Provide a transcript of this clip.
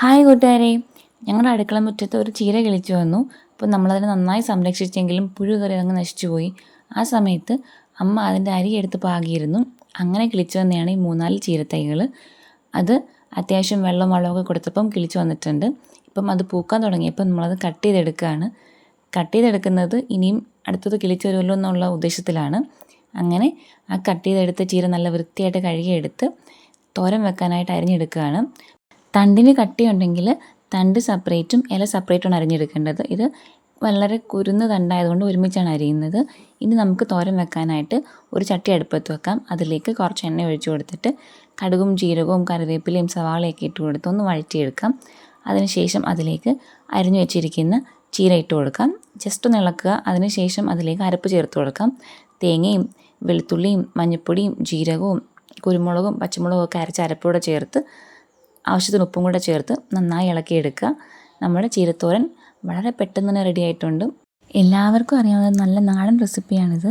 Hi കൂട്ടുകാരെ, ഞങ്ങളുടെ അടുക്കള മുറ്റത്ത് ഒരു ചീര കിളിച്ചു വന്നു. അപ്പോൾ നമ്മളതിനെ നന്നായി സംരക്ഷിച്ചെങ്കിലും പുഴു കയറി അങ്ങ് നശിച്ചുപോയി. ആ സമയത്ത് അമ്മ അതിൻ്റെ അരി എടുത്ത് പാകിയിരുന്നു. അങ്ങനെ കിളിച്ചു വന്നതാണ് ഈ 3-4 ചീരത്തൈകൾ. അത് അത്യാവശ്യം വളമൊക്കെ കൊടുത്തപ്പം കിളിച്ചു വന്നിട്ടുണ്ട്. ഇപ്പം അത് പൂക്കാൻ തുടങ്ങിയപ്പോൾ നമ്മളത് കട്ട് ചെയ്തെടുക്കുകയാണ്. കട്ട് ചെയ്തെടുക്കുന്നത് ഇനിയും അടുത്തത് കിളിച്ചു വരുമല്ലോ എന്നുള്ള ഉദ്ദേശത്തിലാണ്. അങ്ങനെ ആ കട്ട് ചെയ്തെടുത്ത ചീര നല്ല വൃത്തിയായിട്ട് കഴുകിയെടുത്ത് തോരൻ വെക്കാനായിട്ട് അരിഞ്ഞെടുക്കുകയാണ്. തണ്ടിന് കട്ടിയുണ്ടെങ്കിൽ തണ്ട് സെപ്പറേറ്റും ഇല സെപ്പറേറ്റുമാണ് അരിഞ്ഞെടുക്കേണ്ടത്. ഇത് വളരെ കുരുന്ന തണ്ടായതുകൊണ്ട് ഒരുമിച്ചാണ് അരിയുന്നത്. ഇനി നമുക്ക് തോരൻ വെക്കാനായിട്ട് ഒരു ചട്ടി അടുപ്പത്ത് വെക്കാം. അതിലേക്ക് കുറച്ച് എണ്ണ ഒഴിച്ചു കൊടുത്തിട്ട് കടുകും ജീരകവും കറിവേപ്പിലയും സവാളയൊക്കെ ഇട്ട് കൊടുത്ത് ഒന്ന് വഴറ്റിയെടുക്കാം. അതിനുശേഷം അതിലേക്ക് അരിഞ്ഞു വെച്ചിരിക്കുന്ന ചീര ഇട്ട് കൊടുക്കാം. ജസ്റ്റ് ഒന്ന് ഇളക്കുക. അതിനുശേഷം അതിലേക്ക് അരപ്പ് ചേർത്ത് കൊടുക്കാം. തേങ്ങയും വെളുത്തുള്ളിയും മഞ്ഞൾപ്പൊടിയും ജീരകവും കുരുമുളകും പച്ചമുളകും ഒക്കെ അരച്ച അരപ്പൂടെ ചേർത്ത് ആവശ്യത്തിന് ഉപ്പും കൂടെ ചേർത്ത് നന്നായി ഇളക്കിയെടുക്കുക. നമ്മുടെ ചീരത്തോരൻ വളരെ പെട്ടെന്ന് തന്നെ റെഡി ആയിട്ടുണ്ട്. എല്ലാവർക്കും അറിയാവുന്ന നല്ല നാടൻ റെസിപ്പിയാണിത്.